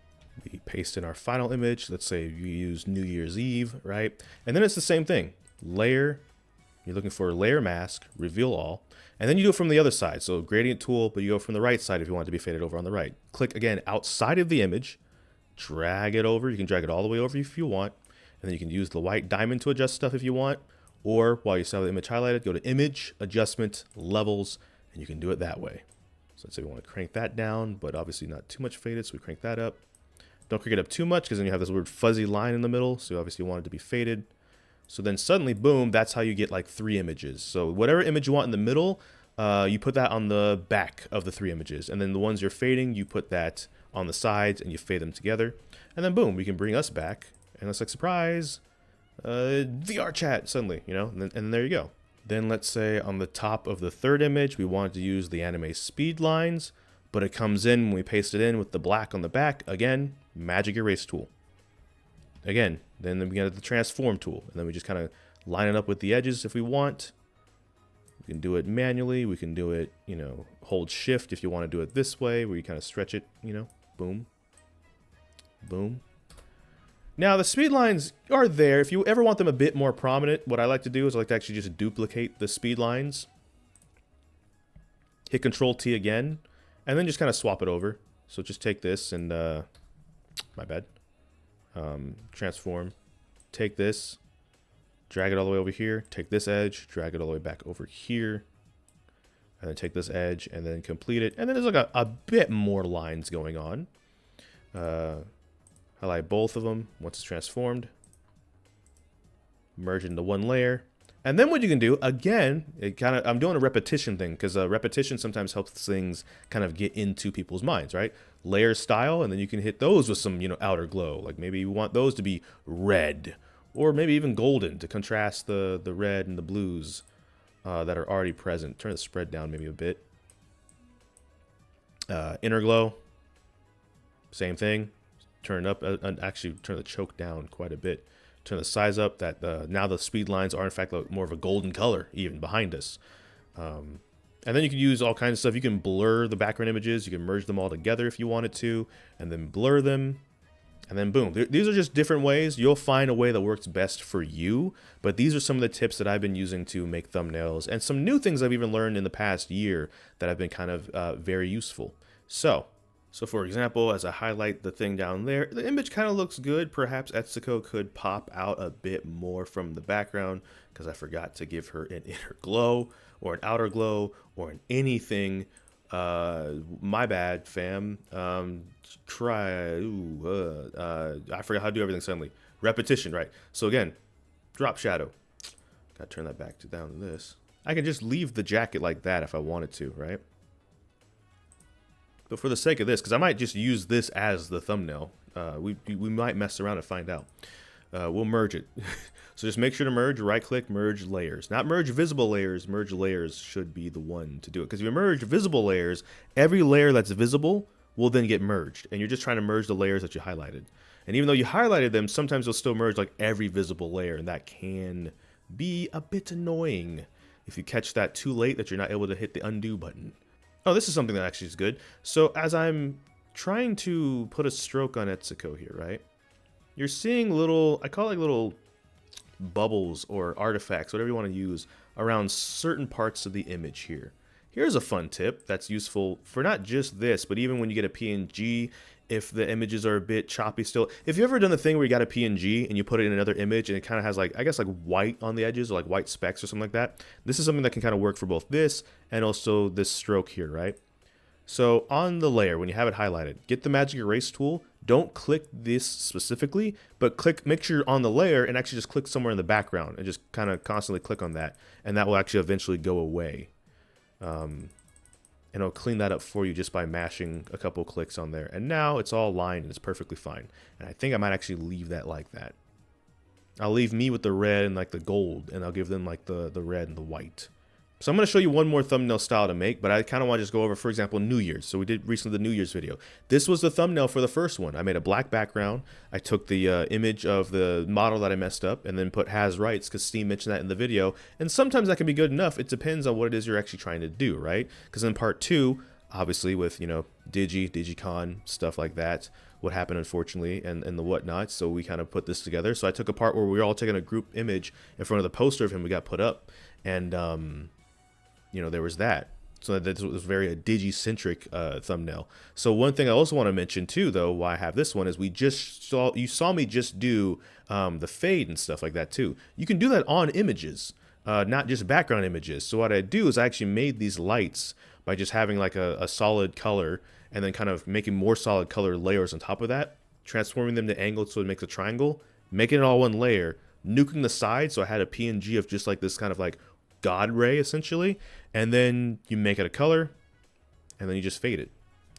We paste in our final image. Let's say you use New Year's Eve, right? And then it's the same thing. Layer, you're looking for layer mask, reveal all. And then you do it from the other side. So gradient tool, but you go from the right side if you want it to be faded over on the right. Click again outside of the image. Drag it over. You can drag it all the way over if you want. And then you can use the white diamond to adjust stuff if you want. Or while you still have the image highlighted, go to Image, Adjustment, Levels, and you can do it that way. So let's say we want to crank that down, but obviously not too much faded, so we crank that up. Don't crank it up too much, because then you have this weird fuzzy line in the middle, so you obviously want it to be faded. So then suddenly, boom, that's how you get like 3 images. So whatever image you want in the middle, you put that on the back of the 3 images. And then the ones you're fading, you put that on the sides and you fade them together. And then boom, we can bring us back. And it's like, surprise, VR chat suddenly, and then there you go. Then let's say on the top of the 3rd image, we wanted to use the anime speed lines, but it comes in when we paste it in with the black on the back. Again, magic erase tool. Again, then we get the transform tool, and then we just kind of line it up with the edges if we want. We can do it manually. We can do it, hold shift if you want to do it this way, where you kind of stretch it, boom, boom. Now the speed lines are there. If you ever want them a bit more prominent, what I like to do is I like to actually just duplicate the speed lines. Hit Control T again, and then just kind of swap it over. So just take this and, my bad, transform, take this, drag it all the way over here, take this edge, drag it all the way back over here. and then take this edge and then complete it. And then there's like a bit more lines going on. Highlight both of them once it's transformed. Merge into one layer. And then what you can do, again, I'm doing a repetition thing, because repetition sometimes helps things kind of get into people's minds, right? Layer style, and then you can hit those with some, outer glow. Like maybe you want those to be red, or maybe even golden to contrast the red and the blues that are already present. Turn the spread down maybe a bit. Inner glow, same thing. Turn it up, actually turn the choke down quite a bit. Turn the size up, that now the speed lines are in fact more of a golden color even behind us. And then you can use all kinds of stuff. You can blur the background images, you can merge them all together if you wanted to, and then blur them, and then boom. These are just different ways. You'll find a way that works best for you, but these are some of the tips that I've been using to make thumbnails, and some new things I've even learned in the past year that have been kind of very useful. So for example, as I highlight the thing down there, the image kind of looks good. Perhaps Etsuko could pop out a bit more from the background, because I forgot to give her an inner glow or an outer glow or an anything. My bad, fam. I forgot how to do everything suddenly. Repetition, right? So again, drop shadow. Gotta turn that back down to this. I can just leave the jacket like that if I wanted to, right? But for the sake of this, because I might just use this as the thumbnail, we might mess around and find out. We'll merge it. So just make sure to merge, right-click, merge layers. Not merge visible layers, merge layers should be the one to do it. Because if you merge visible layers, every layer that's visible will then get merged. And you're just trying to merge the layers that you highlighted. And even though you highlighted them, sometimes they'll still merge like every visible layer, and that can be a bit annoying if you catch that too late that you're not able to hit the undo button. Oh, this is something that actually is good. So as I'm trying to put a stroke on Etsuko here, right? You're seeing little, I call it like little bubbles or artifacts, whatever you want to use, around certain parts of the image here. Here's a fun tip that's useful for not just this, but even when you get a PNG, if the images are a bit choppy still. If you've ever done the thing where you got a PNG and you put it in another image and it kind of has like, I guess like white on the edges or like white specks or something like that, this is something that can kind of work for both this and also this stroke here, right? So on the layer, when you have it highlighted, get the magic erase tool. Don't click this specifically, but make sure you're on the layer and actually just click somewhere in the background and just kind of constantly click on that. And that will actually eventually go away. And it'll clean that up for you just by mashing a couple clicks on there. And now it's all lined and it's perfectly fine. And I think I might actually leave that like that. I'll leave me with the red and like the gold, and I'll give them like the red and the white. So I'm going to show you one more thumbnail style to make, but I kind of want to just go over, for example, New Year's. So we did recently the New Year's video. This was the thumbnail for the first one. I made a black background. I took the image of the model that I messed up and then put has rights, because Steam mentioned that in the video. And sometimes that can be good enough. It depends on what it is you're actually trying to do, right? Because in part 2, obviously with, Digicon, stuff like that, what happened unfortunately, and the whatnot. So we kind of put this together. So I took a part where we were all taking a group image in front of the poster of him we got put up. And, there was that. So that was very a digi-centric thumbnail. So one thing I also want to mention too, though, why I have this one is you saw me just do the fade and stuff like that too. You can do that on images, not just background images. So what I do is I actually made these lights by just having like a solid color and then kind of making more solid color layers on top of that, transforming them to angled so it makes a triangle, making it all one layer, nuking the sides. So I had a PNG of just like this kind of like God ray essentially, and then you make it a color and then you just fade it,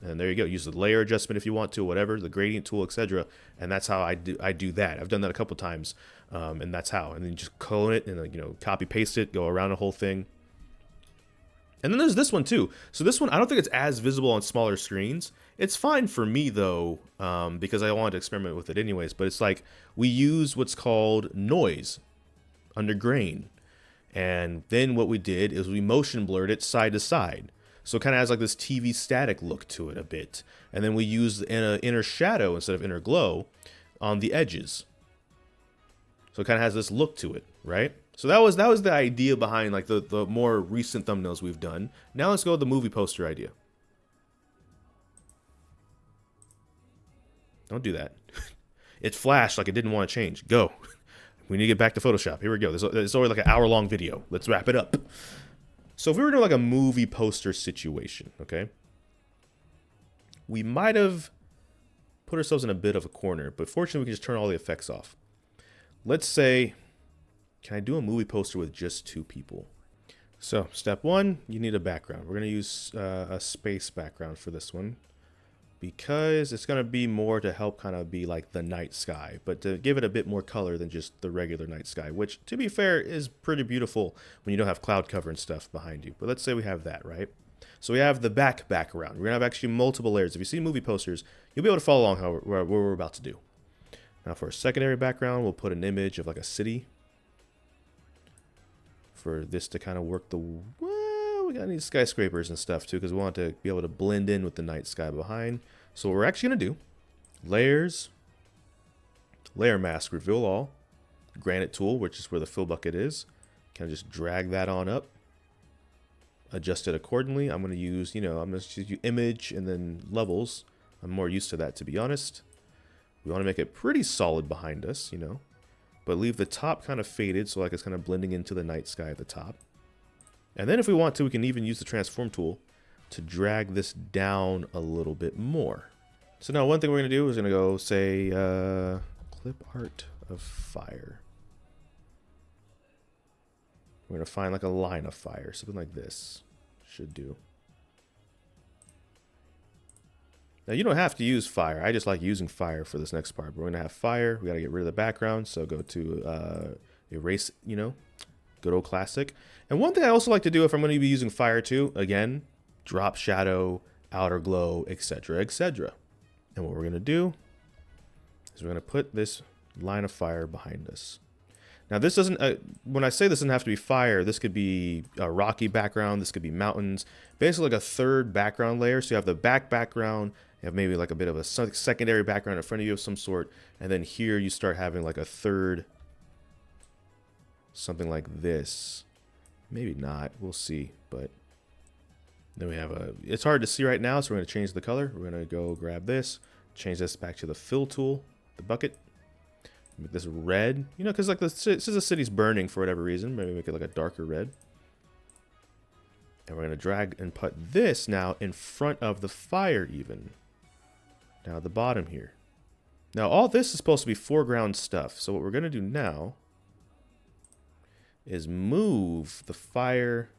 and there you go. Use the layer adjustment if you want to, whatever, the gradient tool, etc. And that's how I do that. I've done that a couple times, and that's how. And then you just clone it and copy paste it, go around the whole thing. And then there's this one too. So this one, I don't think it's as visible on smaller screens. It's fine for me though, because I wanted to experiment with it anyways. But it's like we use what's called noise under grain. And then what we did is we motion blurred it side to side. So it kind of has like this TV static look to it a bit. And then we used an inner shadow instead of inner glow on the edges. So it kind of has this look to it, right? So that was the idea behind like the more recent thumbnails we've done. Now let's go with the movie poster idea. Don't do that. It flashed like it didn't want to change. Go. We need to get back to Photoshop. Here we go. It's already like an hour-long video. Let's wrap it up. So if we were doing like a movie poster situation, okay, we might have put ourselves in a bit of a corner, but fortunately we can just turn all the effects off. Let's say, can I do a movie poster with just 2 people? So step 1, you need a background. We're going to use a space background for this one, because it's going to be more to help kind of be like the night sky, but to give it a bit more color than just the regular night sky, which, to be fair, is pretty beautiful when you don't have cloud cover and stuff behind you. But let's say we have that, right? So we have the background. We're going to have actually multiple layers. If you see movie posters, you'll be able to follow along what we're about to do. Now for a secondary background, we'll put an image of like a city. For this to kind of work well, we got these skyscrapers and stuff too, because we want to be able to blend in with the night sky behind. So what we're actually going to do, layers, layer mask, reveal all, granite tool, which is where the fill bucket is. Kind of just drag that on up, adjust it accordingly. I'm going to use, I'm going to use image and then levels. I'm more used to that, to be honest. We want to make it pretty solid behind us, but leave the top kind of faded so like it's kind of blending into the night sky at the top. And then if we want to, we can even use the transform tool to drag this down a little bit more. So now one thing we're going to do is going to go say clip art of fire. We're going to find like a line of fire, something like this should do. Now you don't have to use fire. I just like using fire for this next part. We're going to have fire. We got to get rid of the background. So go to erase, good old classic. And one thing I also like to do if I'm going to be using fire too, again, drop shadow, outer glow, etc., etc. And what we're going to do is we're going to put this line of fire behind us. Now this doesn't, when I say this doesn't have to be fire, this could be a rocky background, this could be mountains, basically like a third background layer. So you have the background, you have maybe like a bit of a secondary background in front of you of some sort, and then here you start having like a third, something like this. Maybe not, we'll see, but then we have it's hard to see right now, so we're going to change the color. We're going to go grab this, change this back to the fill tool, the bucket. Make this red, because like this is the city's burning for whatever reason. Maybe make it like a darker red. And we're going to drag and put this now in front of the fire even. Now at the bottom here. Now all this is supposed to be foreground stuff. So what we're going to do now is move the fire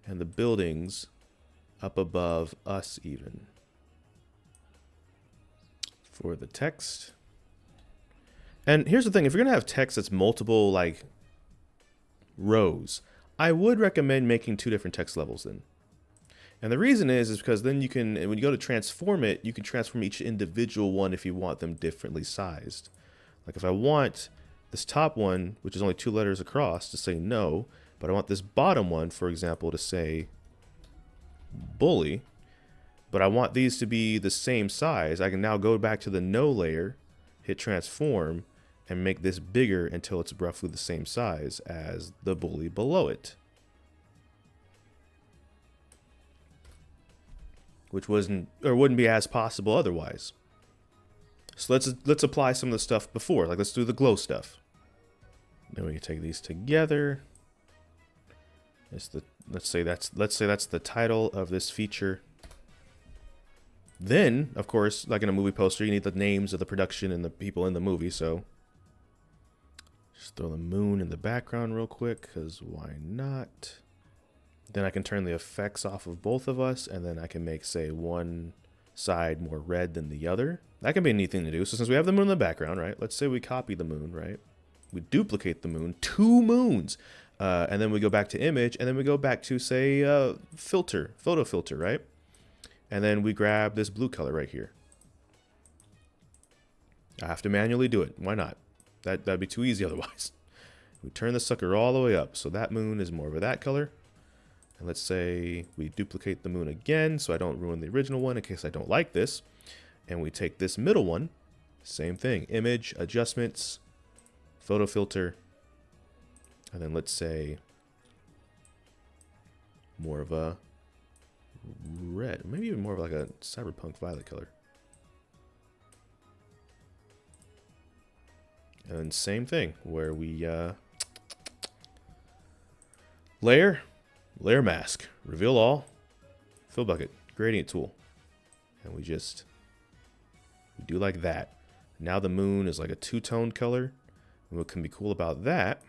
and the buildings up above us even. For the text. And here's the thing, if you're going to have text that's multiple, like, rows, I would recommend making 2 different text levels then. And the reason is because then you can, when you go to transform it, you can transform each individual one if you want them differently sized. Like if I want this top one, which is only 2 letters across, to say no, but I want this bottom one, for example, to say bully, but I want these to be the same size, I can now go back to the no layer, hit transform, and make this bigger until it's roughly the same size as the bully below it. Which wouldn't be as possible otherwise. So let's apply some of the stuff before. Like let's do the glow stuff. Then we can take these together. Let's say that's the title of this feature. Then, of course, like in a movie poster, you need the names of the production and the people in the movie, so just throw the moon in the background real quick, because why not? Then I can turn the effects off of both of us, and then I can make, say, one side more red than the other. That can be a neat thing to do. So since we have the moon in the background, right, let's say we copy the moon, right? We duplicate the moon, 2 moons, and then we go back to image, and then we go back to, say, photo filter, right? And then we grab this blue color right here. I have to manually do it. Why not? That'd be too easy otherwise. We turn the sucker all the way up. So that moon is more of that color. And let's say we duplicate the moon again so I don't ruin the original one in case I don't like this. And we take this middle one. Same thing. Image, adjustments, photo filter. And then let's say more of a red, maybe even more of like a cyberpunk violet color. And same thing where we layer, Layer mask. Reveal all. Fill bucket. Gradient tool. And we do like that. Now the moon is like a two-tone color. And what can be cool about that,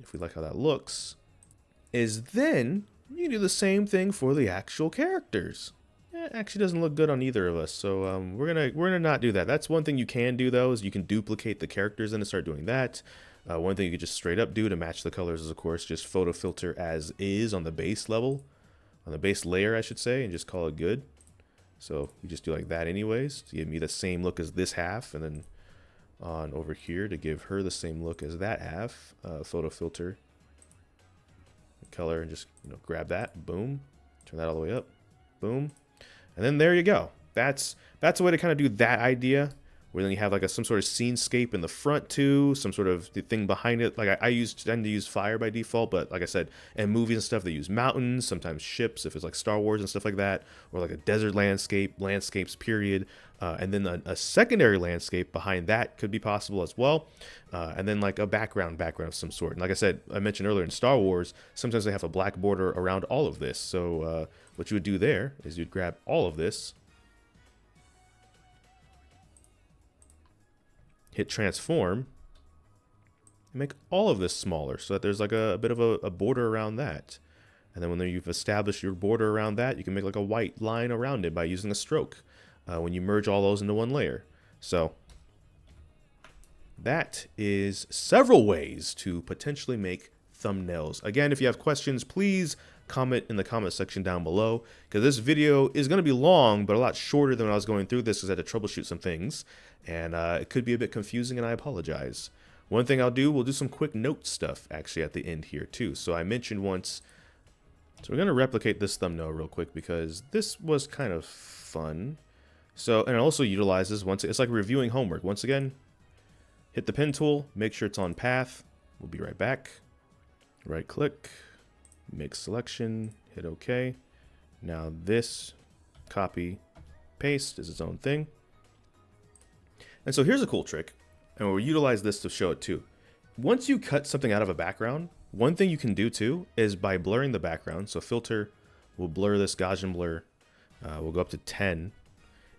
if we like how that looks, is then you can do the same thing for the actual characters. It actually doesn't look good on either of us, so we're gonna not do that. That's one thing you can do though, is you can duplicate the characters and start doing that. One thing you could just straight up do to match the colors is, of course, just photo filter as is on the base level, on the base layer, I should say, and just call it good. So you just do like that anyways to give me the same look as this half, and then on over here to give her the same look as that half. Photo filter, color, and just grab that, boom, turn that all the way up, boom. And then there you go. That's a way to kind of do that idea, where then you have like some sort of scenescape in the front too, some sort of the thing behind it. Like I tend to use fire by default, but like I said, in movies and stuff, they use mountains, sometimes ships, if it's like Star Wars and stuff like that, or like a desert landscape, landscapes period, and then a secondary landscape behind that could be possible as well, and then like a background of some sort. And like I said, I mentioned earlier in Star Wars, sometimes they have a black border around all of this. So what you would do there is you'd grab all of this, hit transform, and make all of this smaller so that there's like a bit of a border around that. And then when you've established your border around that, you can make like a white line around it by using a stroke when you merge all those into one layer. So that is several ways to potentially make thumbnails. Again, if you have questions, please comment in the comment section down below, because this video is going to be long, but a lot shorter than when I was going through this, because I had to troubleshoot some things, and it could be a bit confusing, and I apologize. One thing we'll do some quick note stuff actually at the end here too. So I mentioned once, so we're going to replicate this thumbnail real quick because this was kind of fun. So, and it also utilizes, it's like reviewing homework. Once again, hit the pen tool, make sure it's on path. We'll be right back. Right click, make selection, hit OK. Now this copy paste is its own thing. And so here's a cool trick, and we'll utilize this to show it too. Once you cut something out of a background, one thing you can do too is by blurring the background. So filter, we'll blur this Gaussian blur. We'll go up to 10.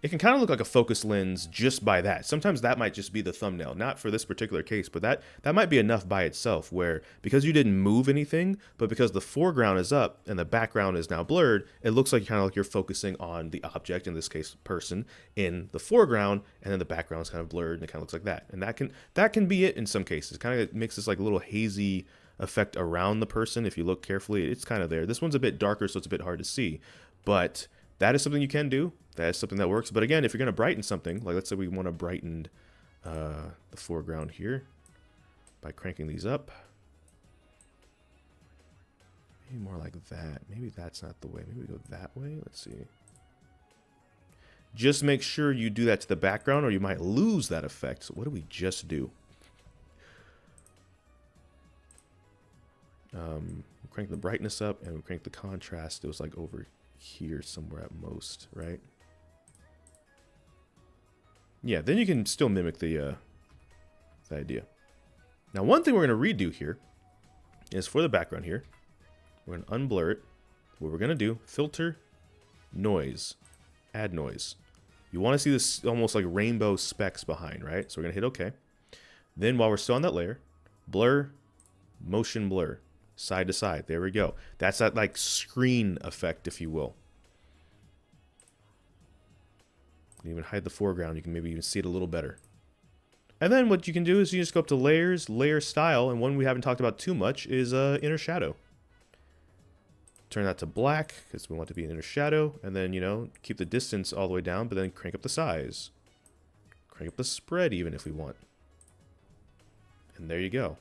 It can kind of look like a focus lens just by that. Sometimes that might just be the thumbnail, not for this particular case, but that might be enough by itself, where because you didn't move anything, but because the foreground is up and the background is now blurred, it looks like kind of like you're focusing on the object, in this case person, in the foreground, and then the background is kind of blurred and it kind of looks like that. And that can be it in some cases. Kind of makes this like little hazy effect around the person. If you look carefully, it's kind of there. This one's a bit darker, so it's a bit hard to see, but that is something you can do. That is something that works. But again, if you're going to brighten something, like let's say we want to brighten the foreground here by cranking these up. Maybe more like that. Maybe that's not the way. Maybe we go that way. Let's see. Just make sure you do that to the background or you might lose that effect. So what do we just do? Crank the brightness up and we crank the contrast. It was like over here somewhere at most, right? Yeah, then you can still mimic the idea. Now, one thing we're going to redo here is for the background here, we're going to unblur it. What we're going to do, filter, noise, add noise. You want to see this almost like rainbow specks behind, right? So we're going to hit OK. Then while we're still on that layer, blur, motion blur, side to side. There we go. That's that like screen effect, if you will. You can even hide the foreground. You can maybe even see it a little better. And then what you can do is you just go up to layers, layer style, and one we haven't talked about too much is inner shadow. Turn that to black because we want it to be an inner shadow, and then keep the distance all the way down, but then crank up the size, crank up the spread even if we want. And there you go.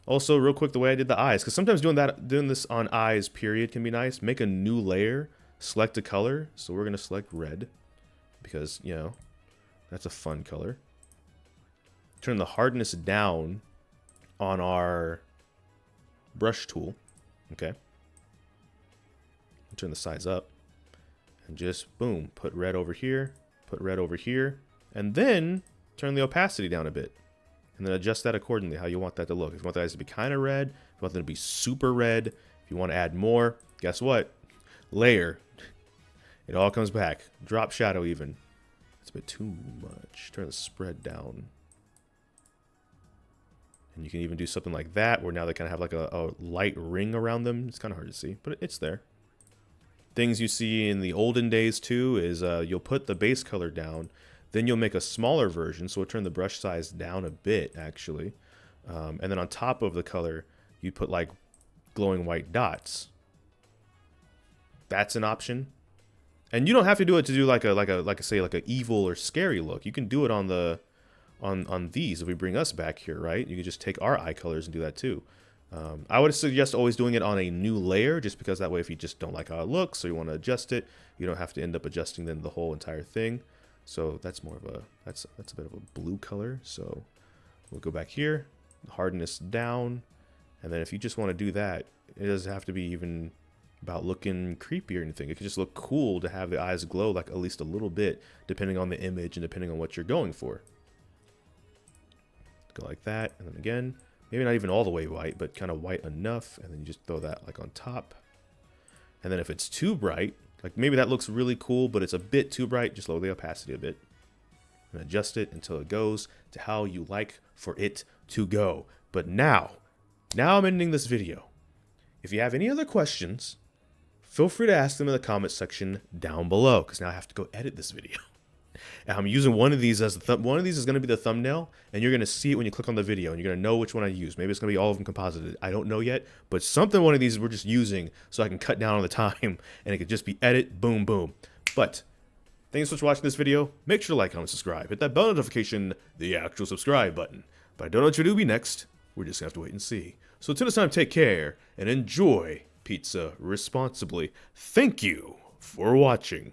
Also, real quick, the way I did the eyes, because sometimes doing this on eyes period can be nice. Make a new layer, select a color. So we're gonna select red because that's a fun color. Turn the hardness down on our brush tool. Okay. Turn the size up and just boom, put red over here, put red over here, and then turn the opacity down a bit. And then adjust that accordingly, how you want that to look. If you want the eyes to be kind of red, you want them to be super red. If you want to add more, guess what? Layer. It all comes back. Drop shadow even. It's a bit too much. Turn the spread down. And you can even do something like that, where now they kind of have like a light ring around them. It's kind of hard to see, but it's there. Things you see in the olden days too is you'll put the base color down, then you'll make a smaller version, so we'll turn the brush size down a bit actually, and then on top of the color you put like glowing white dots. That's an option, and you don't have to do it to do like a evil or scary look. You can do it on the on these. If we bring us back here, right, you can just take our eye colors and do that too. I would suggest always doing it on a new layer, just because that way if you just don't like how it looks or you want to adjust it, you don't have to end up adjusting then the whole entire thing. So that's more of a, that's a bit of a blue color. So we'll go back here, hardness down, and then if you just want to do that, it doesn't have to be even about looking creepy or anything. It can just look cool to have the eyes glow like at least a little bit, depending on the image and depending on what you're going for. Go like that, and then again, maybe not even all the way white, but kind of white enough, and then you just throw that like on top. And then if it's too bright, like maybe that looks really cool, but it's a bit too bright, just lower the opacity a bit and adjust it until it goes to how you like for it to go. But now I'm ending this video. If you have any other questions, feel free to ask them in the comment section down below, because now I have to go edit this video. And I'm using one of these as one of these is going to be the thumbnail, and you're going to see it when you click on the video, and you're going to know which one I use. Maybe it's going to be all of them composited. I don't know yet, but one of these we're just using so I can cut down on the time, and it could just be edit, boom, boom. But thanks so much for watching this video. Make sure to like, comment, subscribe. Hit that bell notification, the actual subscribe button. But I don't know what you'll do next. We're just going to have to wait and see. So until this time, take care and enjoy pizza responsibly. Thank you for watching.